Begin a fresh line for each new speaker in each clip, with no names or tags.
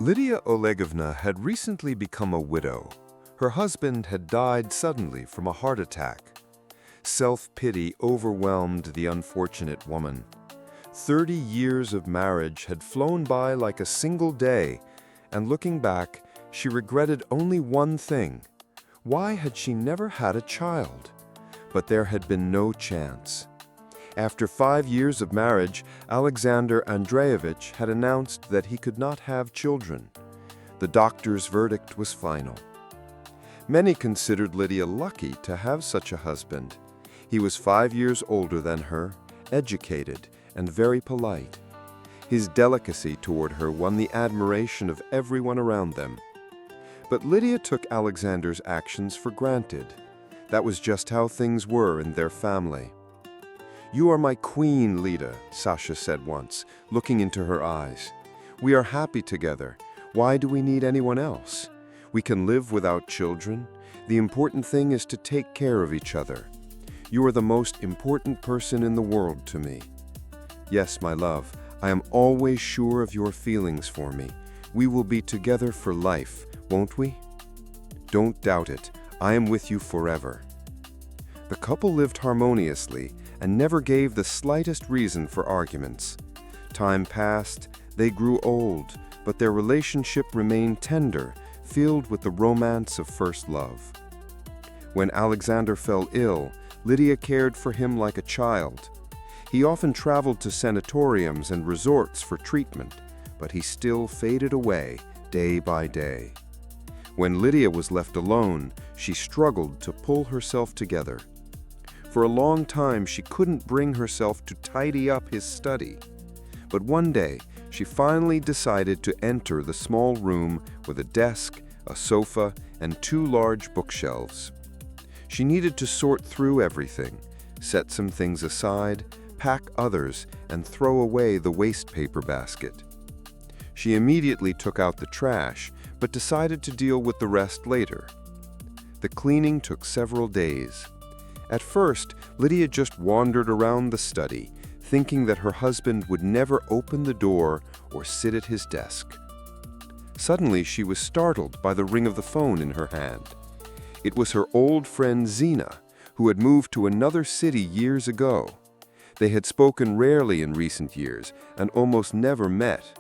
Lydia Olegovna had recently become a widow. Her husband had died suddenly from a heart attack. Self-pity overwhelmed the unfortunate woman. 30 years of marriage had flown by like a single day, and looking back, she regretted only one thing. Why had she never had a child? But there had been no chance. After 5 years of marriage, Alexander Andreevich had announced that he could not have children. The doctor's verdict was final. Many considered Lydia lucky to have such a husband. He was 5 years older than her, educated, and very polite. His delicacy toward her won the admiration of everyone around them. But Lydia took Alexander's actions for granted. That was just how things were in their family. "You are my queen, Lida," Sasha said once, looking into her eyes. "We are happy together. Why do we need anyone else? We can live without children. The important thing is to take care of each other. You are the most important person in the world to me. Yes, my love, I am always sure of your feelings for me. We will be together for life, won't we? Don't doubt it. I am with you forever." The couple lived harmoniously and never gave the slightest reason for arguments. Time passed, they grew old, but their relationship remained tender, filled with the romance of first love. When Alexander fell ill, Lydia cared for him like a child. He often traveled to sanatoriums and resorts for treatment, but he still faded away day by day. When Lydia was left alone, she struggled to pull herself together. For a long time, she couldn't bring herself to tidy up his study. But one day, she finally decided to enter the small room with a desk, a sofa, and 2 large bookshelves. She needed to sort through everything, set some things aside, pack others, and throw away the waste paper basket. She immediately took out the trash, but decided to deal with the rest later. The cleaning took several days. At first, Lydia just wandered around the study, thinking that her husband would never open the door or sit at his desk. Suddenly, she was startled by the ring of the phone in her hand. It was her old friend Zina, who had moved to another city years ago. They had spoken rarely in recent years and almost never met.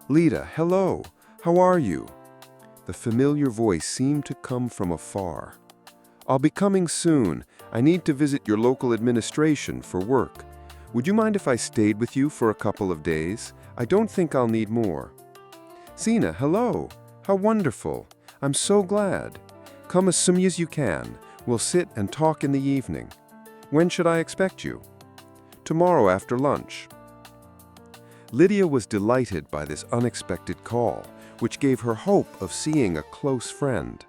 "Lida, hello. How are you?" The familiar voice seemed to come from afar. "I'll be coming soon. I need to visit your local administration for work. Would you mind if I stayed with you for a couple of days? I don't think I'll need more." "Zina, hello. How wonderful. I'm so glad. Come as soon as you can. We'll sit and talk in the evening. When should I expect you?" "Tomorrow after lunch." Lydia was delighted by this unexpected call, which gave her hope of seeing a close friend.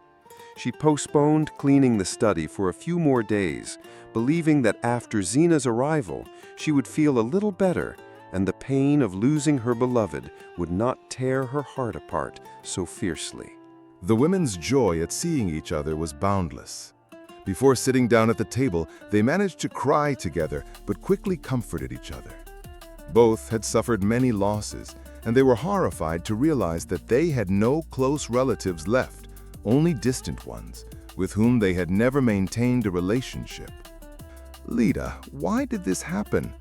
She postponed cleaning the study for a few more days, believing that after Zina's arrival, she would feel a little better, and the pain of losing her beloved would not tear her heart apart so fiercely.
The women's joy at seeing each other was boundless. Before sitting down at the table, they managed to cry together, but quickly comforted each other. Both had suffered many losses, and they were horrified to realize that they had no close relatives left, only distant ones, with whom they had never maintained a relationship. "Lida, why did this happen?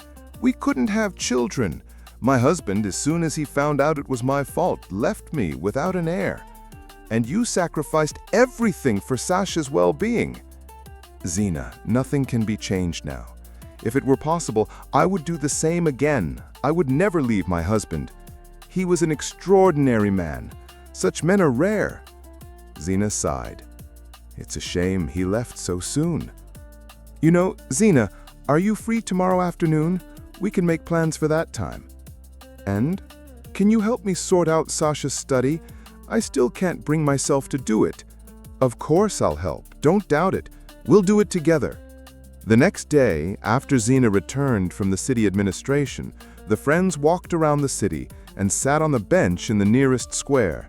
We couldn't have children. My husband, as soon as he found out it was my fault, left me without an heir. And you sacrificed everything for Sasha's well-being." "Zina, nothing can be changed now. If it were possible, I would do the same again. I would never leave my husband. He was an extraordinary man. Such men are rare." Zina sighed. "It's a shame he left so soon." "You know, Zina, are you free tomorrow afternoon? We can make plans for that time. And can you help me sort out Sasha's study? I still can't bring myself to do it." "Of course I'll help. Don't doubt it. We'll do it together." The next day, after Zina returned from the city administration, the friends walked around the city and sat on the bench in the nearest square.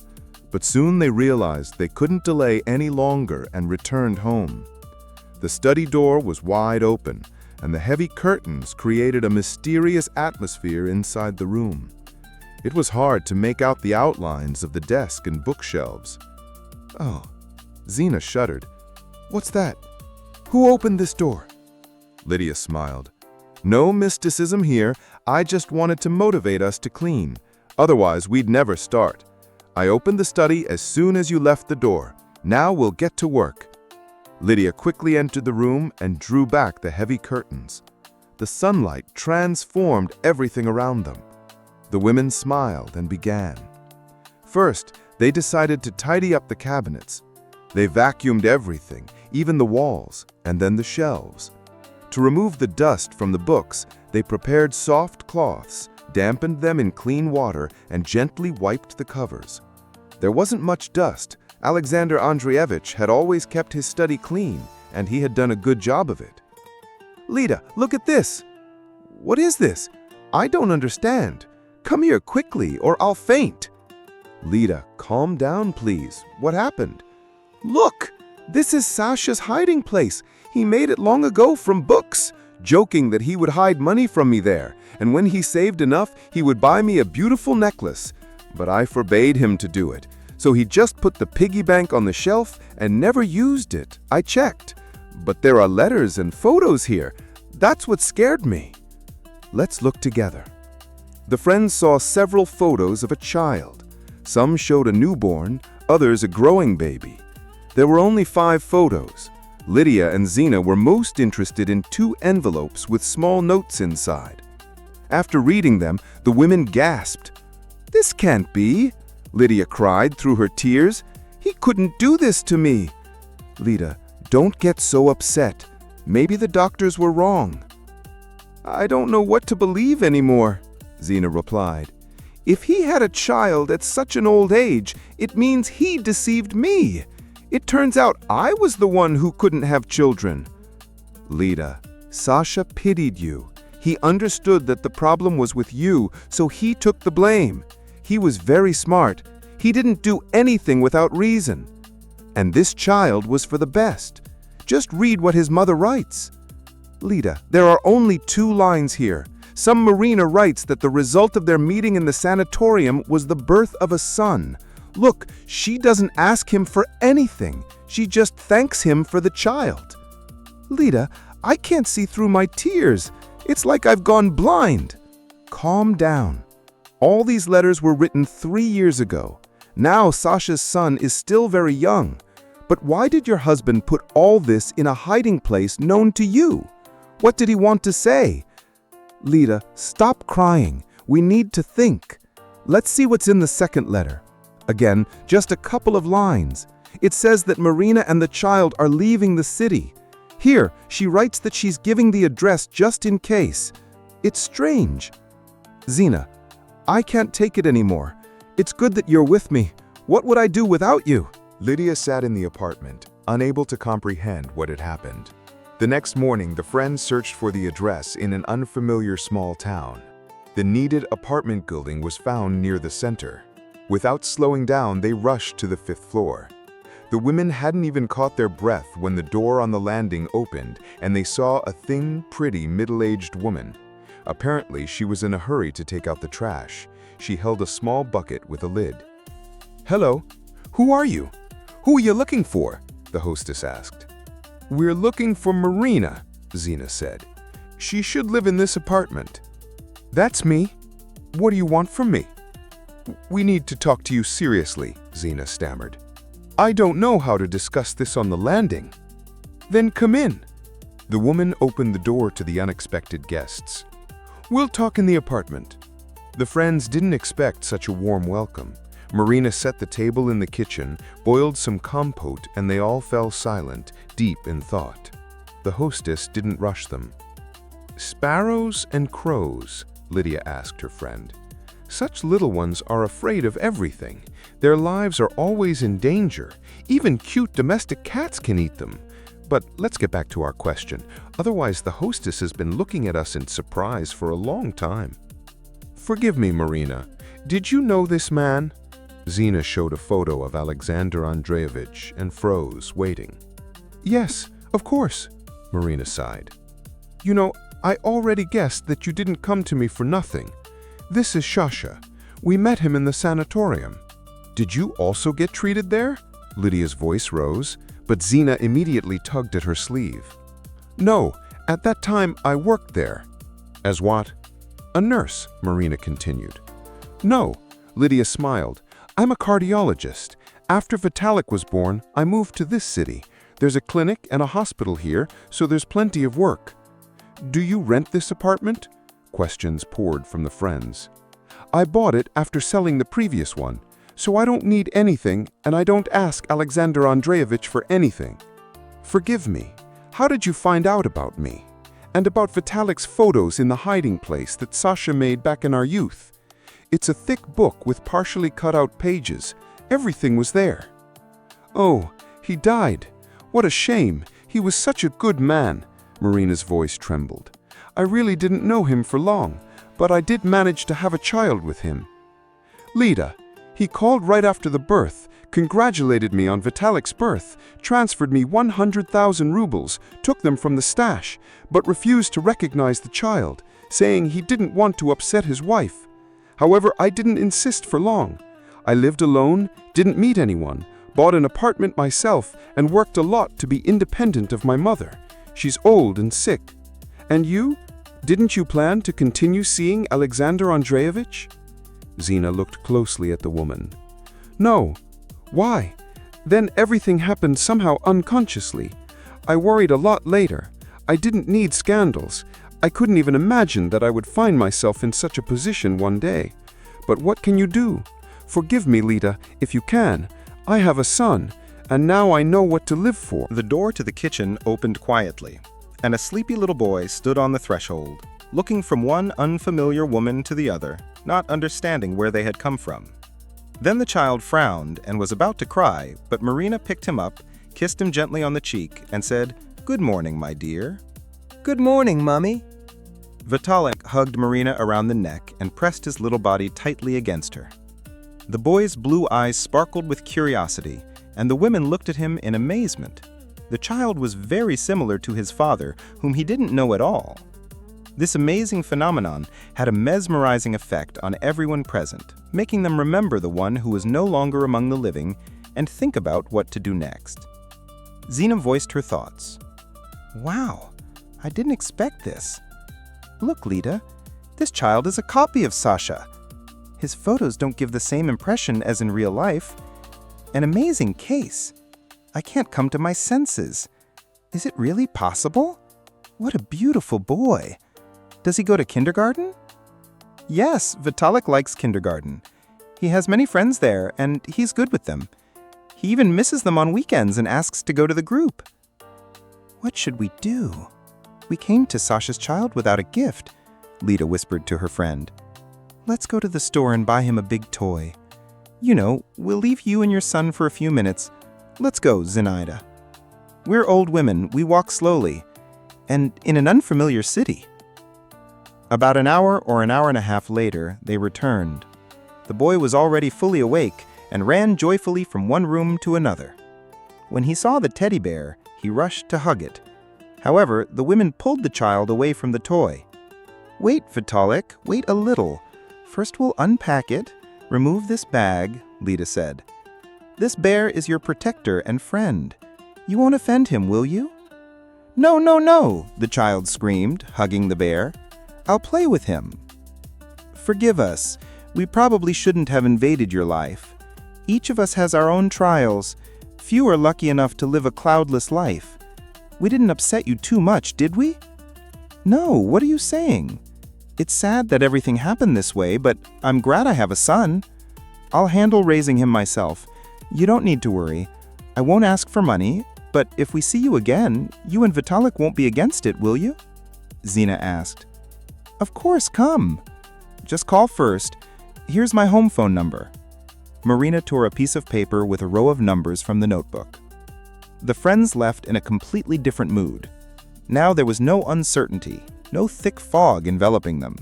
But soon they realized they couldn't delay any longer and returned home. The study door was wide open, and the heavy curtains created a mysterious atmosphere inside the room. It was hard to make out the outlines of the desk and bookshelves. "Oh," Zina shuddered. "What's that? Who opened this door?" Lydia smiled. "No mysticism here. I just wanted to motivate us to clean. Otherwise, we'd never start. I opened the study as soon as you left the door. Now we'll get to work." Lydia quickly entered the room and drew back the heavy curtains. The sunlight transformed everything around them. The women smiled and began. First, they decided to tidy up the cabinets. They vacuumed everything, even the walls, and then the shelves. To remove the dust from the books, they prepared soft cloths, dampened them in clean water, and gently wiped the covers. There wasn't much dust. Alexander Andreevich had always kept his study clean, and he had done a good job of it. "Lida, look at this." "What is this? I don't understand. Come here quickly, or I'll faint." "Lida, calm down, please. What happened?" "Look! This is Sasha's hiding place. He made it long ago from books, joking that he would hide money from me there, and when he saved enough, he would buy me a beautiful necklace. But I forbade him to do it, so he just put the piggy bank on the shelf and never used it. I checked. But there are letters and photos here. That's what scared me." "Let's look together." The friends saw several photos of a child. Some showed a newborn, others a growing baby. There were only 5 photos. Lydia and Zina were most interested in 2 envelopes with small notes inside. After reading them, the women gasped. "This can't be," Lydia cried through her tears. "He couldn't do this to me." "Lida, don't get so upset. Maybe the doctors were wrong." "I don't know what to believe anymore," Zina replied. "If he had a child at such an old age, it means he deceived me. It turns out I was the one who couldn't have children." "Lida, Sasha pitied you. He understood that the problem was with you, so he took the blame. He was very smart. He didn't do anything without reason. And this child was for the best. Just read what his mother writes." "Lida, there are only 2 lines here. Some Marina writes that the result of their meeting in the sanatorium was the birth of a son. Look, she doesn't ask him for anything. She just thanks him for the child." "Lida, I can't see through my tears. It's like I've gone blind." "Calm down. All these letters were written 3 years ago. Now Sasha's son is still very young. But why did your husband put all this in a hiding place known to you? What did he want to say?" "Lida, stop crying. We need to think. Let's see what's in the second letter." Again, just a couple of lines. It says that Marina and the child are leaving the city. Here, she writes that she's giving the address just in case. It's strange. "Zina, I can't take it anymore. It's good that you're with me. What would I do without you?"
Lydia sat in the apartment, unable to comprehend what had happened. The next morning, the friends searched for the address in an unfamiliar small town. The needed apartment building was found near the center. Without slowing down, they rushed to the 5th floor. The women hadn't even caught their breath when the door on the landing opened and they saw a thin, pretty, middle-aged woman. Apparently, she was in a hurry to take out the trash. She held a small bucket with a lid. "Hello, who are you? Who are you looking for?" the hostess asked. "We're looking for Marina," Zina said. "She should live in this apartment." "That's me. What do you want from me?" "We need to talk to you seriously," Zina stammered. "I don't know how to discuss this on the landing." "Then come in." The woman opened the door to the unexpected guests. "We'll talk in the apartment." The friends didn't expect such a warm welcome. Marina set the table in the kitchen, boiled some compote, and they all fell silent, deep in thought. The hostess didn't rush them. "Sparrows and crows?" Lydia asked her friend. "Such little ones are afraid of everything. Their lives are always in danger. Even cute domestic cats can eat them. But let's get back to our question. Otherwise, the hostess has been looking at us in surprise for a long time." "Forgive me, Marina. Did you know this man?" Zina showed a photo of Alexander Andreevich and froze, waiting. "Yes, of course," Marina sighed. "You know, I already guessed that you didn't come to me for nothing. This is Sasha. We met him in the sanatorium. Did you also get treated there? Lydia's voice rose, but Zina immediately tugged at her sleeve. No, at that time I worked there. As what? A nurse, Marina continued. No, Lydia smiled. I'm a cardiologist. After Vitalik was born, I moved to this city. There's a clinic and a hospital here, so there's plenty of work. Do you rent this apartment? Questions poured from the friends. I bought it after selling the previous one, so I don't need anything and I don't ask Alexander Andreevich for anything. Forgive me. How did you find out about me? And about Vitalik's photos in the hiding place that Sasha made back in our youth? It's a thick book with partially cut out pages. Everything was there. Oh, he died. What a shame. He was such a good man. Marina's voice trembled. I really didn't know him for long, but I did manage to have a child with him. Lida, he called right after the birth, congratulated me on Vitalik's birth, transferred me 100,000 rubles, took them from the stash, but refused to recognize the child, saying he didn't want to upset his wife. However, I didn't insist for long. I lived alone, didn't meet anyone, bought an apartment myself, and worked a lot to be independent of my mother. She's old and sick. And you? Didn't you plan to continue seeing Alexander Andreevich? Zina looked closely at the woman. No. Why? Then everything happened somehow unconsciously. I worried a lot later. I didn't need scandals. I couldn't even imagine that I would find myself in such a position one day. But what can you do? Forgive me, Lida, if you can. I have a son, and now I know what to live for.
The door to the kitchen opened quietly, and a sleepy little boy stood on the threshold, looking from one unfamiliar woman to the other, not understanding where they had come from. Then the child frowned and was about to cry, but Marina picked him up, kissed him gently on the cheek, and said, "Good morning, my dear."
Good morning, Mummy.
Vitalik hugged Marina around the neck and pressed his little body tightly against her. The boy's blue eyes sparkled with curiosity, and the women looked at him in amazement. The child was very similar to his father, whom he didn't know at all. This amazing phenomenon had a mesmerizing effect on everyone present, making them remember the one who was no longer among the living and think about what to do next. Zina voiced her thoughts. Wow, I didn't expect this. Look, Lida, this child is a copy of Sasha. His photos don't give the same impression as in real life. An amazing case. I can't come to my senses. Is it really possible? What a beautiful boy. Does he go to kindergarten? Yes, Vitalik likes kindergarten. He has many friends there, and he's good with them. He even misses them on weekends and asks to go to the group. What should we do? We came to Sasha's child without a gift, Lida whispered to her friend. Let's go to the store and buy him a big toy. You know, we'll leave you and your son for a few minutes. Let's go, Zinaida. We're old women, we walk slowly, and in an unfamiliar city. About an hour or an hour and a half later, they returned. The boy was already fully awake and ran joyfully from one room to another. When he saw the teddy bear, he rushed to hug it. However, the women pulled the child away from the toy. Wait, Vitalik, wait a little. First we'll unpack it, remove this bag, Lida said. This bear is your protector and friend. You won't offend him, will you? No, no, no, the child screamed, hugging the bear. I'll play with him. Forgive us. We probably shouldn't have invaded your life. Each of us has our own trials. Few are lucky enough to live a cloudless life. We didn't upset you too much, did we? No, what are you saying? It's sad that everything happened this way, but I'm glad I have a son. I'll handle raising him myself. You don't need to worry. I won't ask for money, but if we see you again, you and Vitalik won't be against it, will you? Zina asked. Of course, come. Just call first. Here's my home phone number. Marina tore a piece of paper with a row of numbers from the notebook. The friends left in a completely different mood. Now there was no uncertainty, no thick fog enveloping them.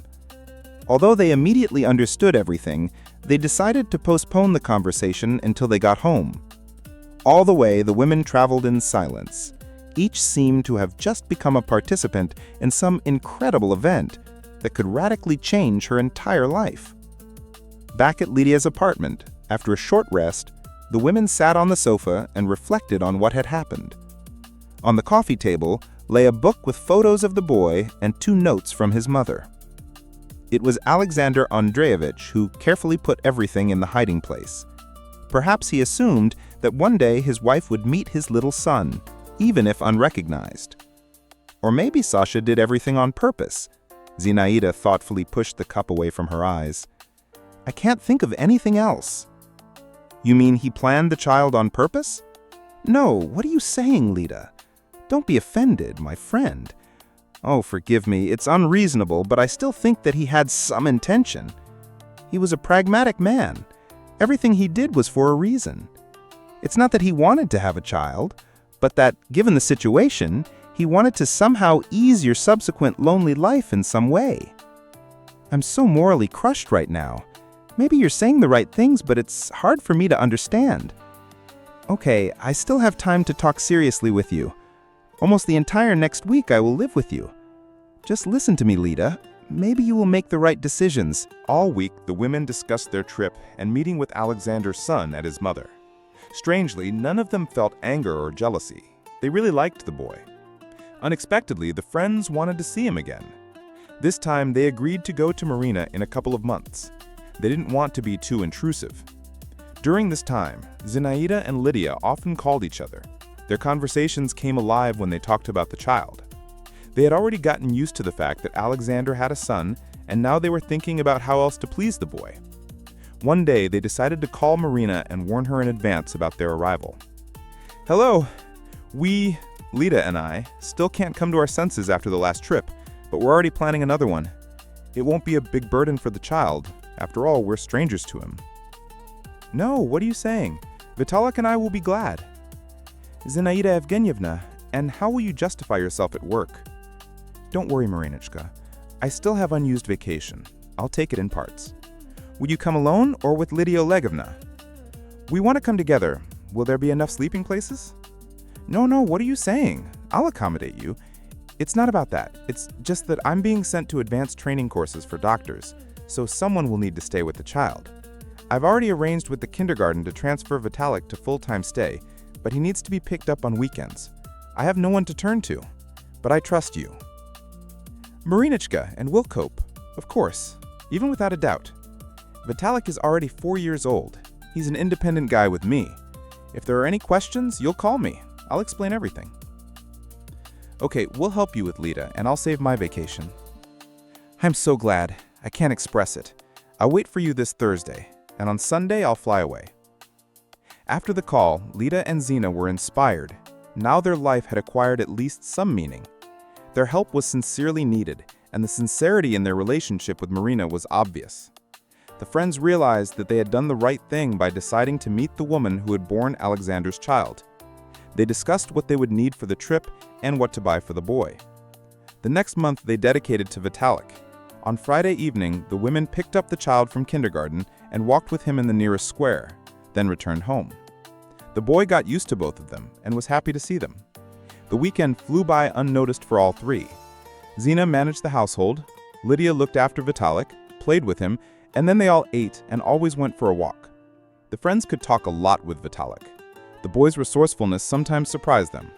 Although they immediately understood everything, they decided to postpone the conversation until they got home. All the way, the women traveled in silence. Each seemed to have just become a participant in some incredible event that could radically change her entire life. Back at Lydia's apartment, after a short rest, the women sat on the sofa and reflected on what had happened. On the coffee table lay a book with photos of the boy and 2 notes from his mother. It was Alexander Andreevich who carefully put everything in the hiding place. Perhaps he assumed that one day his wife would meet his little son, even if unrecognized. Or maybe Sasha did everything on purpose. Zinaida thoughtfully pushed the cup away from her eyes. I can't think of anything else. You mean he planned the child on purpose? No, what are you saying, Lida? Don't be offended, my friend. Oh, forgive me, it's unreasonable, but I still think that he had some intention. He was a pragmatic man. Everything he did was for a reason. It's not that he wanted to have a child, but that, given the situation, he wanted to somehow ease your subsequent lonely life in some way. I'm so morally crushed right now. Maybe you're saying the right things, but it's hard for me to understand. Okay, I still have time to talk seriously with you. Almost the entire next week I will live with you. Just listen to me, Lida. Maybe you will make the right decisions.
All week, the women discussed their trip and meeting with Alexander's son at his mother. Strangely, none of them felt anger or jealousy. They really liked the boy. Unexpectedly, the friends wanted to see him again. This time, they agreed to go to Marina in a couple of months. They didn't want to be too intrusive. During this time, Zinaida and Lydia often called each other. Their conversations came alive when they talked about the child. They had already gotten used to the fact that Alexander had a son, and now they were thinking about how else to please the boy. One day, they decided to call Marina and warn her in advance about their arrival. Hello, Lida and I, still can't come to our senses after the last trip, but we're already planning another one. It won't be a big burden for the child. After all, we're strangers to him. No, what are you saying? Vitalik and I will be glad. Zinaida Evgenyevna, and how will you justify yourself at work? Don't worry, Marinichka. I still have unused vacation. I'll take it in parts. Would you come alone or with Lydia Olegovna? We want to come together. Will there be enough sleeping places? No, what are you saying? I'll accommodate you. It's not about that. It's just that I'm being sent to advanced training courses for doctors, so someone will need to stay with the child. I've already arranged with the kindergarten to transfer Vitalik to full-time stay, but he needs to be picked up on weekends. I have no one to turn to, but I trust you. Marinichka, and we'll cope. Of course, even without a doubt. Vitalik is already 4 years old. He's an independent guy with me. If there are any questions, you'll call me. I'll explain everything. Okay, we'll help you with Lida, and I'll save my vacation. I'm so glad. I can't express it. I'll wait for you this Thursday, and on Sunday I'll fly away. After the call, Lida and Zina were inspired. Now their life had acquired at least some meaning. Their help was sincerely needed, and the sincerity in their relationship with Marina was obvious. The friends realized that they had done the right thing by deciding to meet the woman who had borne Alexander's child. They discussed what they would need for the trip and what to buy for the boy. The next month they dedicated to Vitalik. On Friday evening, the women picked up the child from kindergarten and walked with him in the nearest square, then returned home. The boy got used to both of them and was happy to see them. The weekend flew by unnoticed for all three. Zina managed the household, Lydia looked after Vitalik, played with him, and then they all ate and always went for a walk. The friends could talk a lot with Vitalik. The boy's resourcefulness sometimes surprised them.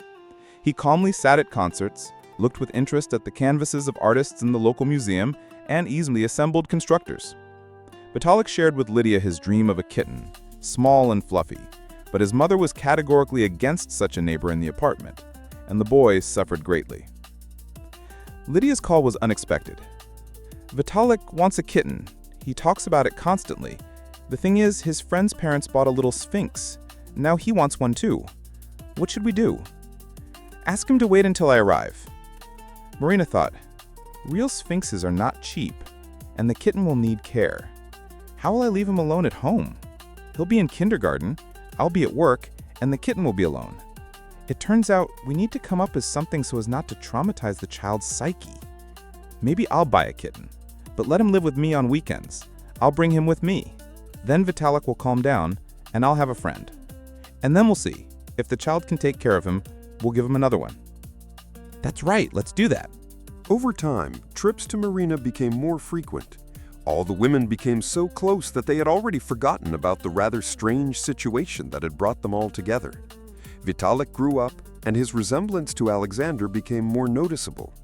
He calmly sat at concerts, looked with interest at the canvases of artists in the local museum, and easily assembled constructors. Vitalik shared with Lydia his dream of a kitten, small and fluffy, but his mother was categorically against such a neighbor in the apartment, and the boys suffered greatly. Lydia's call was unexpected. Vitalik wants a kitten. He talks about it constantly. The thing is, his friend's parents bought a little sphinx. Now he wants one too. What should we do? Ask him to wait until I arrive. Marina thought, real sphinxes are not cheap, and the kitten will need care. How will I leave him alone at home? He'll be in kindergarten, I'll be at work, and the kitten will be alone. It turns out we need to come up with something so as not to traumatize the child's psyche. Maybe I'll buy a kitten, but let him live with me on weekends. I'll bring him with me. Then Vitalik will calm down, and I'll have a friend. And then we'll see. If the child can take care of him, we'll give him another one. That's right, let's do that.
Over time, trips to Marina became more frequent. All the women became so close that they had already forgotten about the rather strange situation that had brought them all together. Vitalik grew up, and his resemblance to Alexander became more noticeable.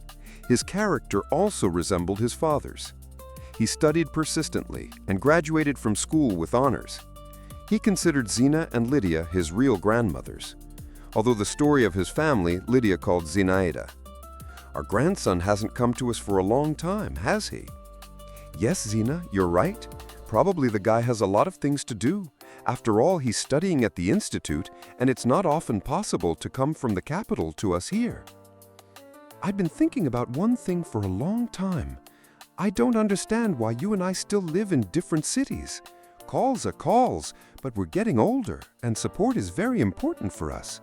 His character also resembled his father's. He studied persistently and graduated from school with honors. He considered Zina and Lydia his real grandmothers, although the story of his family Lydia called Zinaida. "Our grandson hasn't come to us for a long time, has he?" "Yes, Zina, you're right. Probably the guy has a lot of things to do. After all, he's studying at the Institute, and it's not often possible to come from the capital to us here." "I've been thinking about one thing for a long time. I don't understand why you and I still live in different cities. Calls are calls, but we're getting older, and support is very important for us.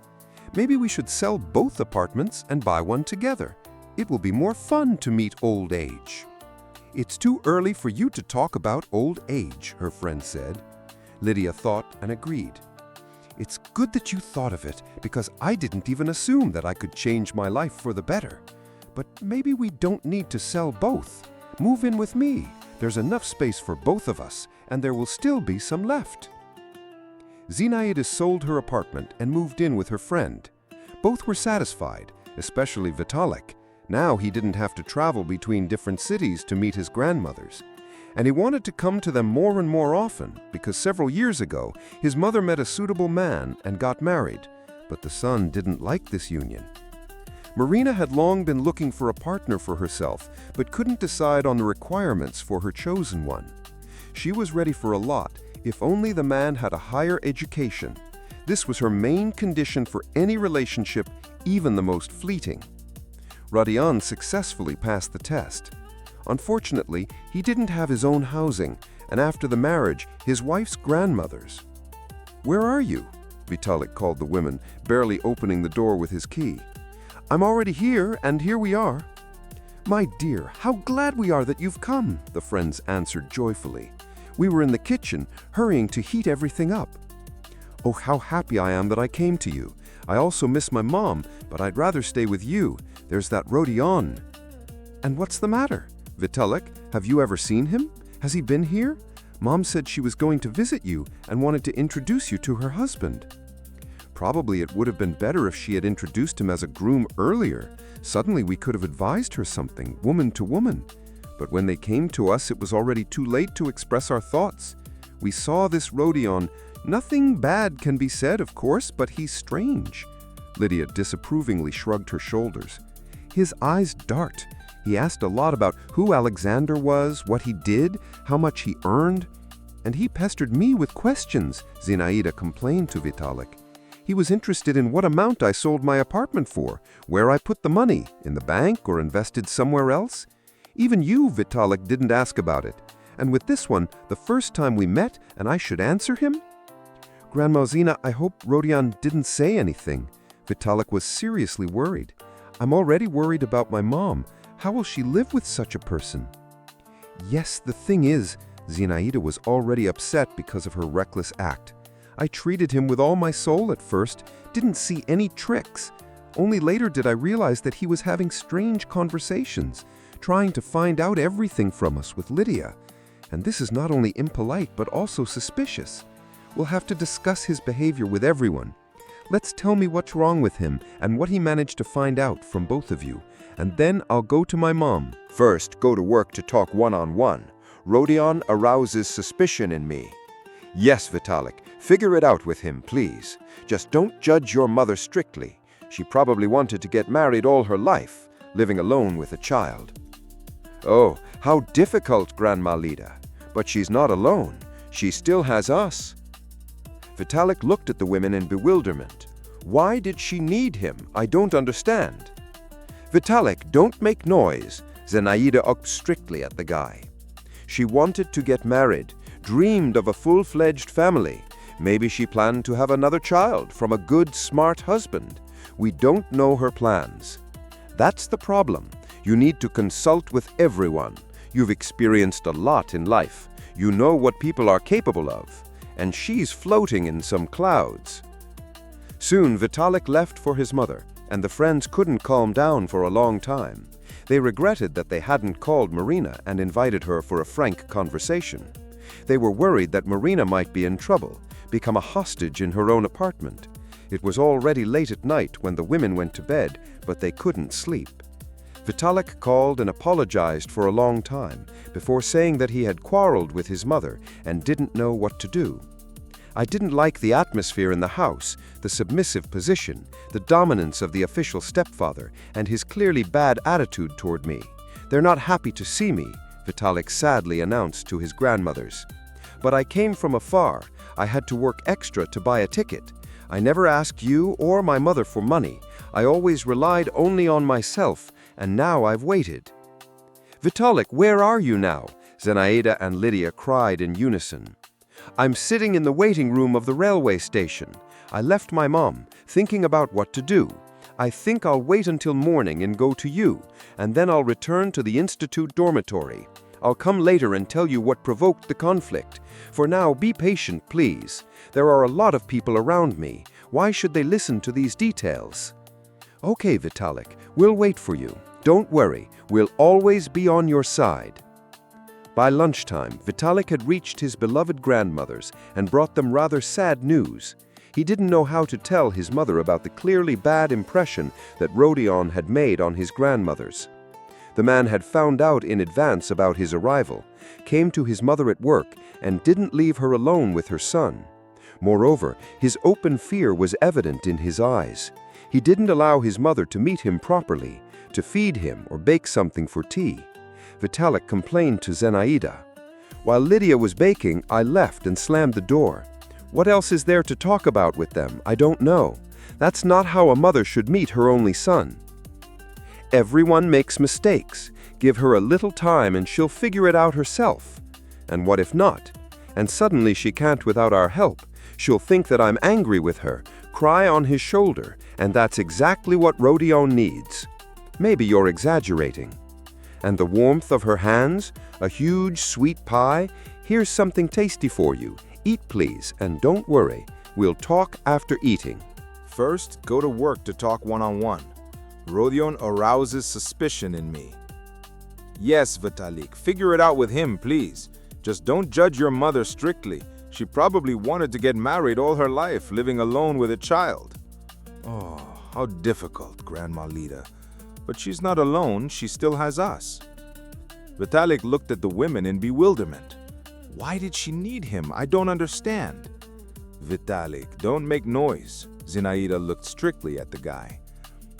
Maybe we should sell both apartments and buy one together. It will be more fun to meet old age." "It's too early for you to talk about old age," her friend said. Lydia thought and agreed. "It's good that you thought of it, because I didn't even assume that I could change my life for the better. But maybe we don't need to sell both. Move in with me. There's enough space for both of us, and there will still be some left." Zinaida sold her apartment and moved in with her friend. Both were satisfied, especially Vitalik. Now he didn't have to travel between different cities to meet his grandmothers. And he wanted to come to them more and more often, because several years ago, his mother met a suitable man and got married, but the son didn't like this union. Marina had long been looking for a partner for herself, but couldn't decide on the requirements for her chosen one. She was ready for a lot, if only the man had a higher education. This was her main condition for any relationship, even the most fleeting. Rodion successfully passed the test. Unfortunately, he didn't have his own housing, and after the marriage, his wife's grandmother's. "Where are you?" Vitalik called the women, barely opening the door with his key. "I'm already here, and here we are." "My dear, how glad we are that you've come," the friends answered joyfully. "We were in the kitchen, hurrying to heat everything up." "Oh, how happy I am that I came to you. I also miss my mom, but I'd rather stay with you. There's that Rodion." "And what's the matter? Vitalik, have you ever seen him? Has he been here? Mom said she was going to visit you and wanted to introduce you to her husband." Probably it would have been better if she had introduced him as a groom earlier. Suddenly we could have advised her something, woman to woman. But when they came to us, it was already too late to express our thoughts. We saw this Rodion. Nothing bad can be said, of course, but he's strange. Lydia disapprovingly shrugged her shoulders. His eyes dart. He asked a lot about who Alexander was, what he did, how much he earned. And he pestered me with questions, Zinaida complained to Vitalik. He was interested in what amount I sold my apartment for, where I put the money, in the bank or invested somewhere else. Even you, Vitalik, didn't ask about it. And with this one, the first time we met, and I should answer him? Grandma Zina, I hope Rodion didn't say anything. Vitalik was seriously worried. I'm already worried about my mom. How will she live with such a person? Yes, the thing is, Zinaida was already upset because of her reckless act. I treated him with all my soul at first, didn't see any tricks. Only later did I realize that he was having strange conversations, trying to find out everything from us with Lydia. And this is not only impolite, but also suspicious. We'll have to discuss his behavior with everyone. Let's tell me what's wrong with him and what he managed to find out from both of you. And then I'll go to my mom.
First, go to work to talk one-on-one. Rodion arouses suspicion in me. Yes, Vitalik, figure it out with him, please. Just don't judge your mother strictly. She probably wanted to get married all her life, living alone with a child. Oh, how difficult, Grandma Lida. But she's not alone. She still has us. Vitalik looked at the women in bewilderment. Why did she need him? I don't understand. Vitalik, don't make noise. Zinaida looked strictly at the guy. She wanted to get married, dreamed of a full-fledged family. Maybe she planned to have another child from a good, smart husband. We don't know her plans. That's the problem. You need to consult with everyone. You've experienced a lot in life. You know what people are capable of. And she's floating in some clouds. Soon Vitalik left for his mother, and the friends couldn't calm down for a long time. They regretted that they hadn't called Marina and invited her for a frank conversation. They were worried that Marina might be in trouble, become a hostage in her own apartment. It was already late at night when the women went to bed, but they couldn't sleep. Vitalik called and apologized for a long time before saying that he had quarreled with his mother and didn't know what to do. I didn't like the atmosphere in the house, the submissive position, the dominance of the official stepfather, and his clearly bad attitude toward me. They're not happy to see me, Vitalik sadly announced to his grandmothers. But I came from afar. I had to work extra to buy a ticket. I never asked you or my mother for money. I always relied only on myself, and now I've waited. Vitalik, where are you now? Zenaida and Lydia cried in unison. I'm sitting in the waiting room of the railway station. I left my mom, thinking about what to do. I think I'll wait until morning and go to you, and then I'll return to the Institute dormitory. I'll come later and tell you what provoked the conflict. For now, be patient, please. There are a lot of people around me. Why should they listen to these details? Okay, Vitalik, we'll wait for you. Don't worry, we'll always be on your side. By lunchtime, Vitalik had reached his beloved grandmothers and brought them rather sad news. He didn't know how to tell his mother about the clearly bad impression that Rodion had made on his grandmothers. The man had found out in advance about his arrival, came to his mother at work, and didn't leave her alone with her son. Moreover, his open fear was evident in his eyes. He didn't allow his mother to meet him properly, to feed him or bake something for tea. Vitalik complained to Zenaida. While Lydia was baking, I left and slammed the door. What else is there to talk about with them? I don't know. That's not how a mother should meet her only son. Everyone makes mistakes. Give her a little time and she'll figure it out herself. And what if not? And suddenly she can't without our help. She'll think that I'm angry with her, cry on his shoulder, and that's exactly what Rodion needs. Maybe you're exaggerating. And the warmth of her hands, a huge sweet pie, here's something tasty for you. Eat please, and don't worry. We'll talk after eating.
First, go to work to talk one-on-one. Rodion arouses suspicion in me. Yes, Vitalik, figure it out with him, please. Just don't judge your mother strictly. She probably wanted to get married all her life, living alone with a child. Oh, how difficult, Grandma Lida. But she's not alone, she still has us. Vitalik looked at the women in bewilderment. Why did she need him? I don't understand. Vitalik, don't make noise. Zenaida looked strictly at the guy.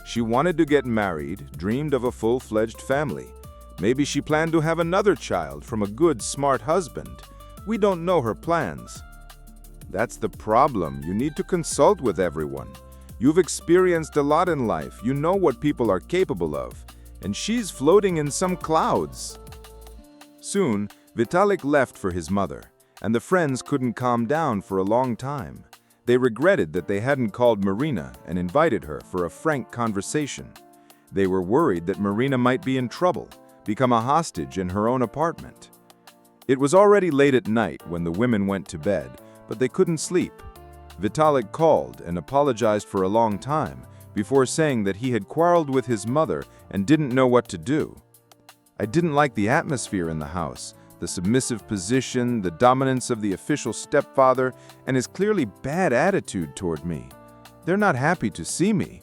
She wanted to get married, dreamed of a full-fledged family. Maybe she planned to have another child from a good, smart husband. We don't know her plans. That's the problem. You need to consult with everyone. You've experienced a lot in life. You know what people are capable of. And she's floating in some clouds. Soon, Vitalik left for his mother, and the friends couldn't calm down for a long time. They regretted that they hadn't called Marina and invited her for a frank conversation. They were worried that Marina might be in trouble, become a hostage in her own apartment. It was already late at night when the women went to bed, but they couldn't sleep. Vitalik called and apologized for a long time before saying that he had quarreled with his mother and didn't know what to do. I didn't like the atmosphere in the house, the submissive position, the dominance of the official stepfather, and his clearly bad attitude toward me. They're not happy to see me.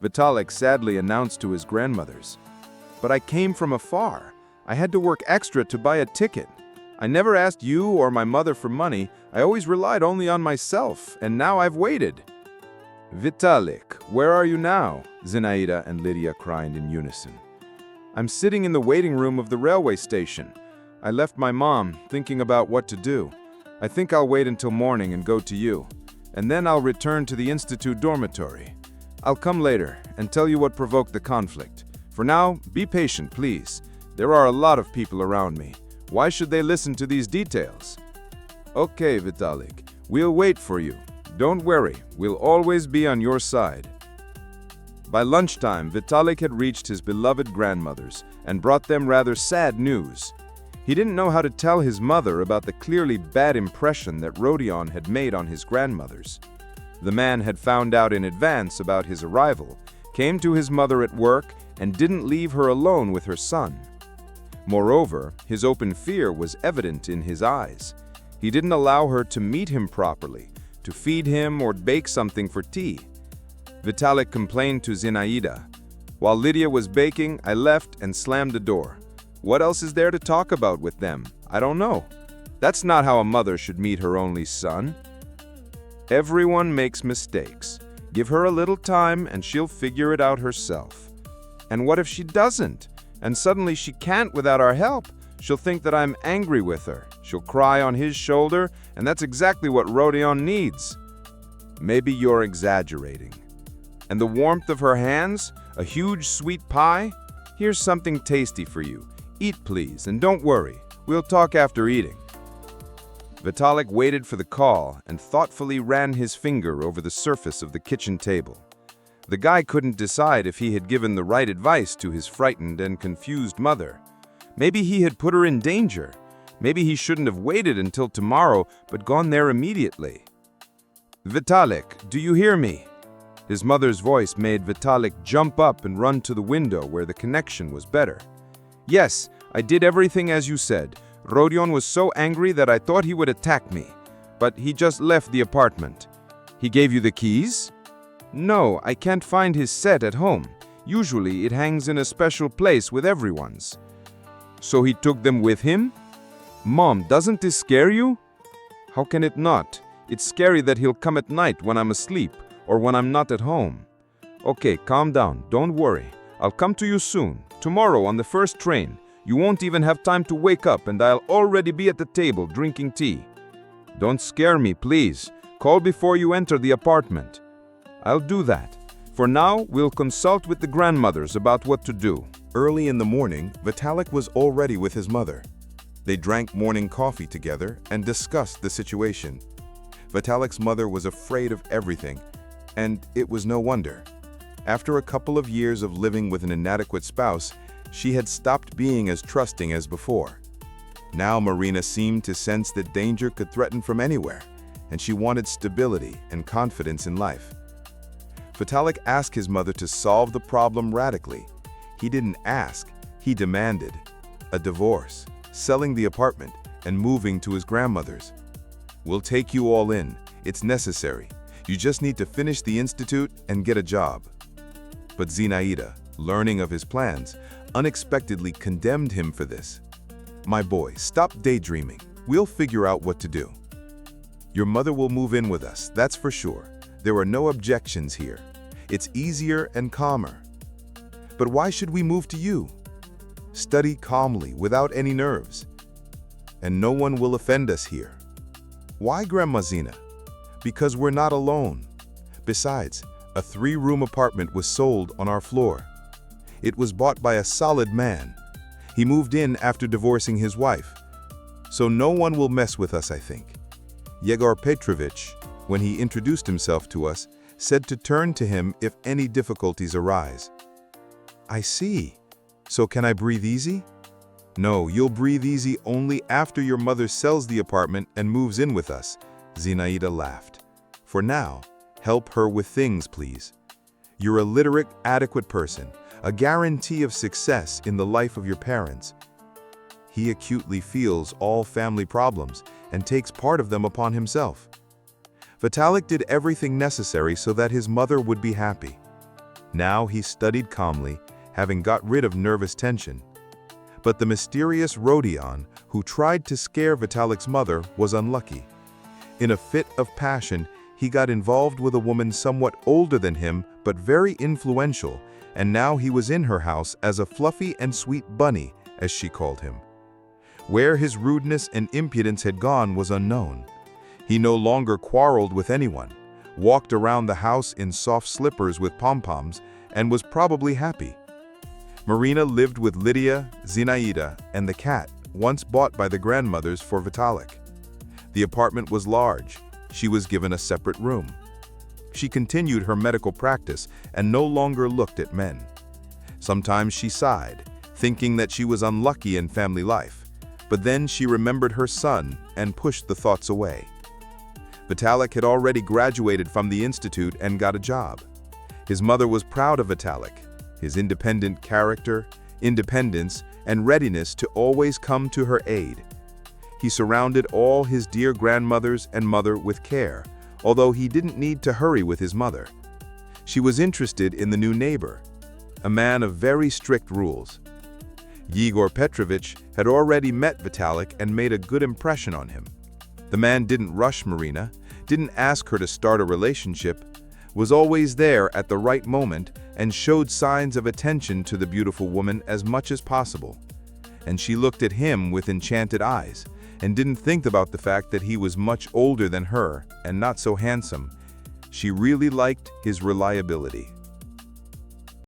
Vitalik sadly announced to his grandmothers. But I came from afar. I had to work extra to buy a ticket. I never asked you or my mother for money. I always relied only on myself, and now I've waited. Vitalik, where are you now? Zenaida and Lydia cried in unison. I'm sitting in the waiting room of the railway station. I left my mom, thinking about what to do. I think I'll wait until morning and go to you, and then I'll return to the Institute dormitory. I'll come later and tell you what provoked the conflict. For now, be patient, please. There are a lot of people around me. Why should they listen to these details? Okay, Vitalik, we'll wait for you. Don't worry, we'll always be on your side. By lunchtime, Vitalik had reached his beloved grandmothers and brought them rather sad news. He didn't know how to tell his mother about the clearly bad impression that Rodion had made on his grandmothers. The man had found out in advance about his arrival, came to his mother at work, and didn't leave her alone with her son. Moreover, his open fear was evident in his eyes. He didn't allow her to meet him properly, to feed him or bake something for tea. Vitalik complained to Zinaida. While Lydia was baking, I left and slammed the door. What else is there to talk about with them? I don't know. That's not how a mother should meet her only son. Everyone makes mistakes. Give her a little time and she'll figure it out herself. And what if she doesn't? And suddenly she can't without our help? She'll think that I'm angry with her. She'll cry on his shoulder, and that's exactly what Rodion needs. Maybe you're exaggerating. And the warmth of her hands? A huge sweet pie? Here's something tasty for you. Eat, please, and don't worry. We'll talk after eating. Vitalik waited for the call and thoughtfully ran his finger over the surface of the kitchen table. The guy couldn't decide if he had given the right advice to his frightened and confused mother. Maybe he had put her in danger. Maybe he shouldn't have waited until tomorrow, but gone there immediately. Vitalik, do you hear me? His mother's voice made Vitalik jump up and run to the window where the connection was better. Yes, I did everything as you said. Rodion was so angry that I thought he would attack me. But he just left the apartment. He gave you the keys? No, I can't find his set at home. Usually it hangs in a special place with everyone's. So he took them with him? Mom, doesn't this scare you? How can it not? It's scary that he'll come at night when I'm asleep or when I'm not at home. Okay, calm down. Don't worry. I'll come to you soon. Tomorrow on the first train. You won't even have time to wake up and I'll already be at the table drinking tea. Don't scare me, please. Call before you enter the apartment. I'll do that. For now, we'll consult with the grandmothers about what to do.
Early in the morning, Vitalik was already with his mother. They drank morning coffee together and discussed the situation. Vitalik's mother was afraid of everything, and it was no wonder. After a couple of years of living with an inadequate spouse, she had stopped being as trusting as before. Now Marina seemed to sense that danger could threaten from anywhere, and she wanted stability and confidence in life. Vitalik asked his mother to solve the problem radically. He didn't ask, he demanded. A divorce, selling the apartment, and moving to his grandmother's. We'll take you all in. It's necessary. You just need to finish the institute and get a job. But Zinaida, learning of his plans, unexpectedly condemned him for this. My boy, stop daydreaming. We'll figure out what to do. Your mother will move in with us, that's for sure. There are no objections here. It's easier and calmer. But why should we move to you? Study calmly, without any nerves. And no one will offend us here. Why, Grandma Zina? Because we're not alone. Besides, a 3-room apartment was sold on our floor. It was bought by a solid man. He moved in after divorcing his wife. So no one will mess with us, I think. Yegor Petrovich, when he introduced himself to us, said to turn to him if any difficulties arise. I see. So can I breathe easy? No, you'll breathe easy only after your mother sells the apartment and moves in with us, Zinaida laughed. For now, help her with things, please. You're a literate, adequate person, a guarantee of success in the life of your parents. He acutely feels all family problems and takes part of them upon himself. Vitalik did everything necessary so that his mother would be happy. Now he studied calmly, having got rid of nervous tension. But the mysterious Rodion, who tried to scare Vitalik's mother, was unlucky. In a fit of passion, he got involved with a woman somewhat older than him but very influential, and now he was in her house as a fluffy and sweet bunny, as she called him. Where his rudeness and impudence had gone was unknown. He no longer quarreled with anyone, walked around the house in soft slippers with pom-poms, and was probably happy. Marina lived with Lydia, Zinaida, and the cat, once bought by the grandmothers for Vitalik. The apartment was large. She was given a separate room. She continued her medical practice and no longer looked at men. Sometimes she sighed, thinking that she was unlucky in family life, but then she remembered her son and pushed the thoughts away. Vitalik had already graduated from the institute and got a job. His mother was proud of Vitalik, his independent character, independence, and readiness to always come to her aid. He surrounded all his dear grandmothers and mother with care, although he didn't need to hurry with his mother. She was interested in the new neighbor, a man of very strict rules. Yegor Petrovich had already met Vitalik and made a good impression on him. The man didn't rush Marina, didn't ask her to start a relationship, was always there at the right moment and showed signs of attention to the beautiful woman as much as possible. And she looked at him with enchanted eyes and didn't think about the fact that he was much older than her and not so handsome. She really liked his reliability.